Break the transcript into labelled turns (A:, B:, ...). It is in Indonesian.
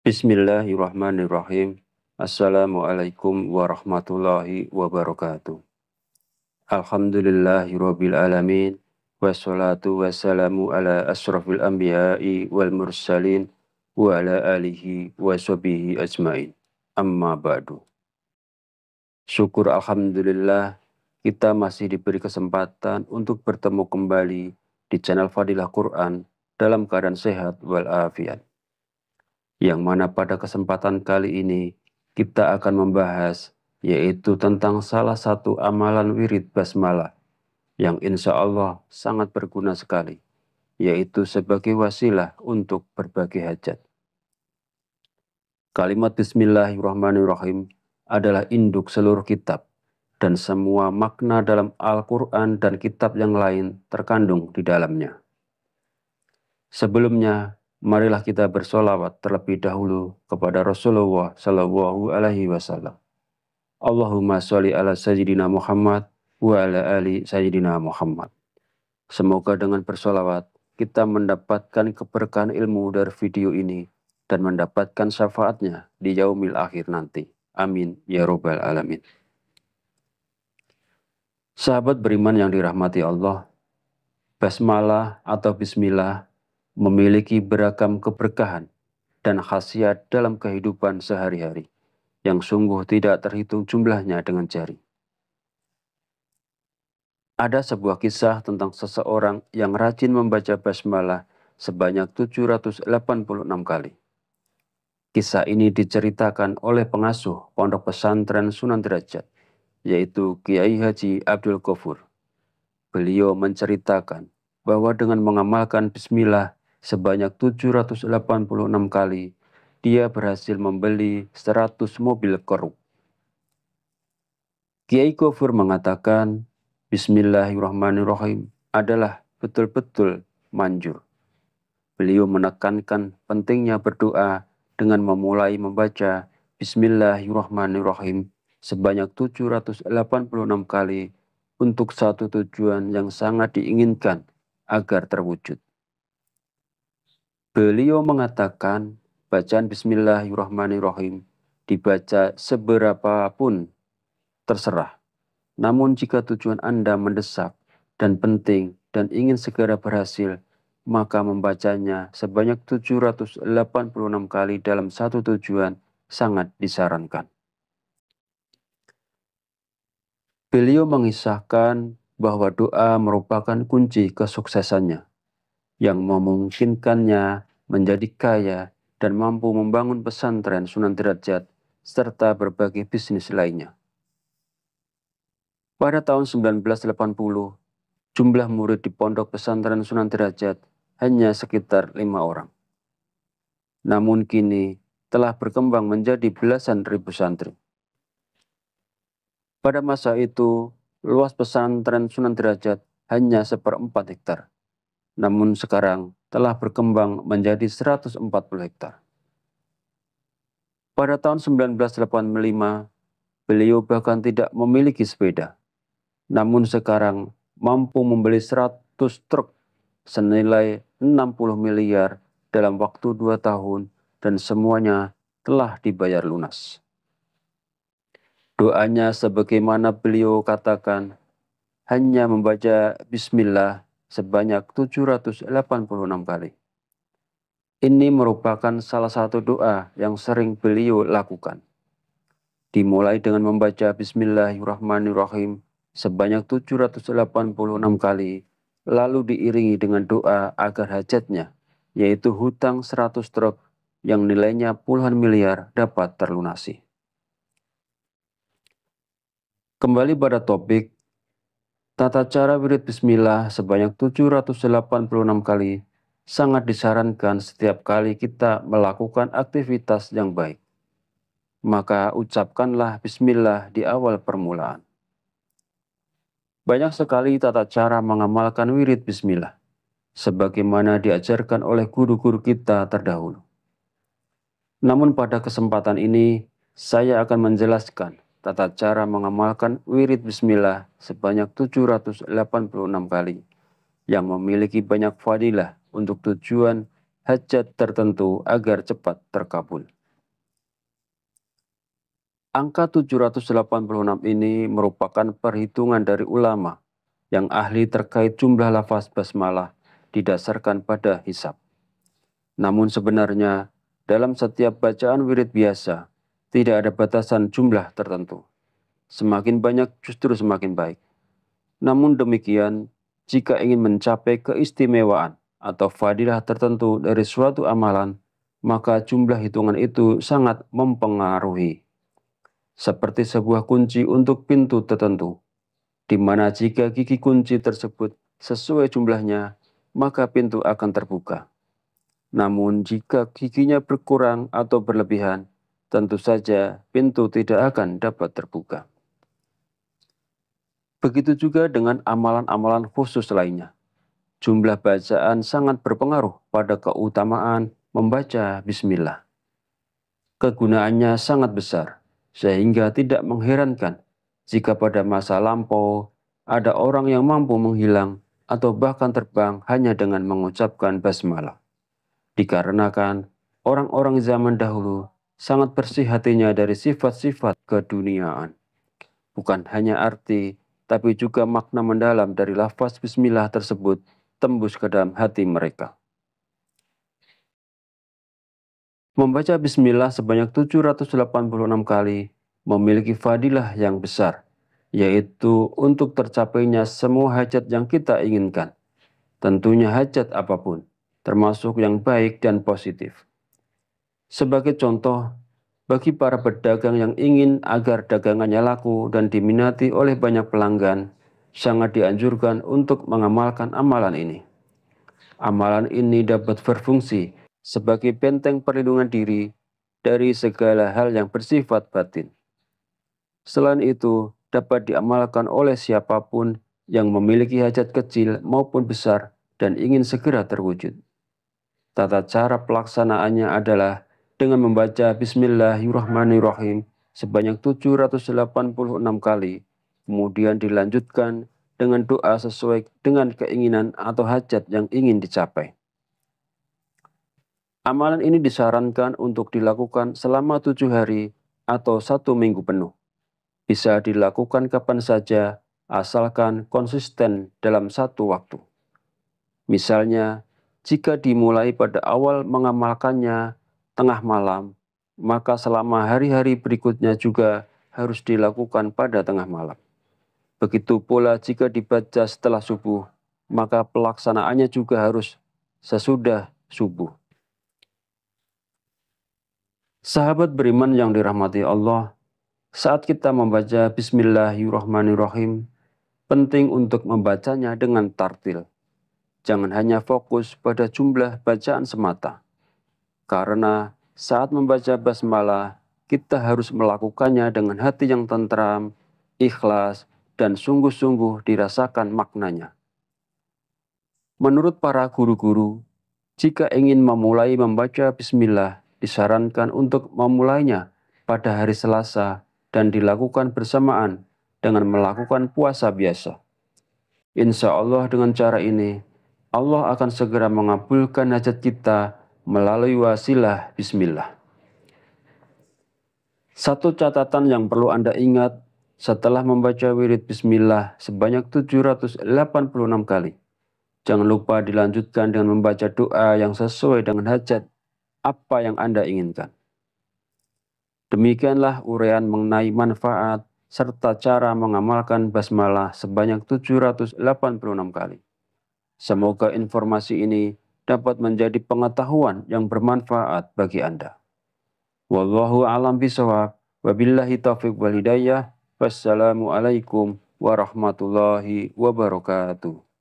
A: Bismillahirrahmanirrahim. Assalamualaikum warahmatullahi wabarakatuh. Alhamdulillahirabbil alamin. Wassalatu wassalamu ala asrafil anbiya'i wal mursalin wa ala alihi wa sahbihi ajmain. Amma ba'du. Syukur alhamdulillah kita masih diberi kesempatan untuk bertemu kembali di channel Fadilah Quran dalam keadaan sehat walafiat. Yang mana pada kesempatan kali ini kita akan membahas yaitu tentang salah satu amalan wirid basmalah yang insya Allah sangat berguna sekali, yaitu sebagai wasilah untuk berbagai hajat. Kalimat Bismillahirrahmanirrahim adalah induk seluruh kitab dan semua makna dalam Al-Quran dan kitab yang lain terkandung di dalamnya. Sebelumnya, marilah kita bersolawat terlebih dahulu kepada Rasulullah Sallallahu Alaihi Wasallam. Allahumma sholli ala Sayyidina Muhammad wa ala ali Sayyidina Muhammad. Semoga dengan bersolawat kita mendapatkan keberkahan ilmu dari video ini dan mendapatkan syafaatnya di yaumil akhir nanti. Amin ya robbal alamin. Sahabat beriman yang dirahmati Allah, basmalah atau bismillah memiliki beragam keberkahan dan khasiat dalam kehidupan sehari-hari yang sungguh tidak terhitung jumlahnya dengan jari. Ada sebuah kisah tentang seseorang yang rajin membaca basmalah sebanyak 786 kali. Kisah ini diceritakan oleh pengasuh Pondok Pesantren Sunan Derajat, yaitu Kiai Haji Abdul Ghafur. Beliau menceritakan bahwa dengan mengamalkan bismillah sebanyak 786 kali, dia berhasil membeli 100 mobil keruk. Kiai Ghafur mengatakan, Bismillahirrahmanirrahim adalah betul-betul manjur. Beliau menekankan pentingnya berdoa dengan memulai membaca Bismillahirrahmanirrahim sebanyak 786 kali untuk satu tujuan yang sangat diinginkan agar terwujud. Beliau mengatakan bacaan Bismillahirrahmanirrahim dibaca seberapapun terserah. Namun jika tujuan Anda mendesak dan penting dan ingin segera berhasil, maka membacanya sebanyak 786 kali dalam satu tujuan sangat disarankan. Beliau mengisahkan bahwa doa merupakan kunci kesuksesannya, yang memungkinkannya menjadi kaya dan mampu membangun pesantren Sunan Derajat serta berbagai bisnis lainnya. Pada tahun 1980, jumlah murid di Pondok Pesantren Sunan Derajat hanya sekitar 5 orang. Namun kini telah berkembang menjadi belasan ribu santri. Pada masa itu, luas pesantren Sunan Derajat hanya 1/4 hektar. Namun sekarang telah berkembang menjadi 140 hektar. Pada tahun 1985, beliau bahkan tidak memiliki sepeda. Namun sekarang mampu membeli 100 truk senilai 60 miliar dalam waktu 2 tahun dan semuanya telah dibayar lunas. Doanya sebagaimana beliau katakan, hanya membaca bismillah sebanyak 786 kali. Ini merupakan salah satu doa yang sering beliau lakukan. Dimulai dengan membaca Bismillahirrahmanirrahim sebanyak 786 kali, lalu diiringi dengan doa agar hajatnya, yaitu hutang 100 truk yang nilainya puluhan miliar dapat terlunasi. Kembali pada topik, tata cara wirid bismillah sebanyak 786 kali sangat disarankan setiap kali kita melakukan aktivitas yang baik. Maka ucapkanlah bismillah di awal permulaan. Banyak sekali tata cara mengamalkan wirid bismillah, sebagaimana diajarkan oleh guru-guru kita terdahulu. Namun pada kesempatan ini, saya akan menjelaskan tata cara mengamalkan wirid bismillah sebanyak 786 kali, yang memiliki banyak fadilah untuk tujuan hajat tertentu agar cepat terkabul. Angka 786 ini merupakan perhitungan dari ulama yang ahli terkait jumlah lafaz basmalah didasarkan pada hisab. Namun sebenarnya dalam setiap bacaan wirid biasa tidak ada batasan jumlah tertentu. Semakin banyak justru semakin baik. Namun demikian, jika ingin mencapai keistimewaan atau fadilah tertentu dari suatu amalan, maka jumlah hitungan itu sangat mempengaruhi. Seperti sebuah kunci untuk pintu tertentu, di mana jika gigi kunci tersebut sesuai jumlahnya, maka pintu akan terbuka. Namun jika giginya berkurang atau berlebihan, tentu saja pintu tidak akan dapat terbuka. Begitu juga dengan amalan-amalan khusus lainnya. Jumlah bacaan sangat berpengaruh pada keutamaan membaca bismillah. Kegunaannya sangat besar, sehingga tidak mengherankan jika pada masa lampau ada orang yang mampu menghilang atau bahkan terbang hanya dengan mengucapkan basmalah. Dikarenakan orang-orang zaman dahulu sangat bersih hatinya dari sifat-sifat keduniaan. Bukan hanya arti, tapi juga makna mendalam dari lafaz bismillah tersebut tembus ke dalam hati mereka. Membaca bismillah sebanyak 786 kali memiliki fadilah yang besar, yaitu untuk tercapainya semua hajat yang kita inginkan. Tentunya hajat apapun, termasuk yang baik dan positif. Sebagai contoh, bagi para pedagang yang ingin agar dagangannya laku dan diminati oleh banyak pelanggan, sangat dianjurkan untuk mengamalkan amalan ini. Amalan ini dapat berfungsi sebagai benteng perlindungan diri dari segala hal yang bersifat batin. Selain itu, dapat diamalkan oleh siapapun yang memiliki hajat kecil maupun besar dan ingin segera terwujud. Tata cara pelaksanaannya adalah dengan membaca Bismillahirrahmanirrahim sebanyak 786 kali, kemudian dilanjutkan dengan doa sesuai dengan keinginan atau hajat yang ingin dicapai. Amalan ini disarankan untuk dilakukan selama 7 hari atau 1 minggu penuh. Bisa dilakukan kapan saja, asalkan konsisten dalam satu waktu. Misalnya, jika dimulai pada awal mengamalkannya tengah malam, maka selama hari-hari berikutnya juga harus dilakukan pada tengah malam. Begitu pula jika dibaca setelah subuh, maka pelaksanaannya juga harus sesudah subuh. Sahabat beriman yang dirahmati Allah, saat kita membaca Bismillahirrahmanirrahim, penting untuk membacanya dengan tartil. Jangan hanya fokus pada jumlah bacaan semata. Karena saat membaca basmalah, kita harus melakukannya dengan hati yang tentram, ikhlas, dan sungguh-sungguh dirasakan maknanya. Menurut para guru-guru, jika ingin memulai membaca bismillah, disarankan untuk memulainya pada hari Selasa dan dilakukan bersamaan dengan melakukan puasa biasa. Insya Allah dengan cara ini, Allah akan segera mengabulkan hajat kita melalui wasilah bismillah. Satu catatan yang perlu Anda ingat setelah membaca wirid bismillah sebanyak 786 kali. Jangan lupa dilanjutkan dengan membaca doa yang sesuai dengan hajat apa yang Anda inginkan. Demikianlah uraian mengenai manfaat serta cara mengamalkan basmalah sebanyak 786 kali. Semoga informasi ini dapat menjadi pengetahuan yang bermanfaat bagi Anda. Wallahu a'lam bishawab. Wabillahi taufiq wal hidayah. Wassalamualaikum warahmatullahi wabarakatuh.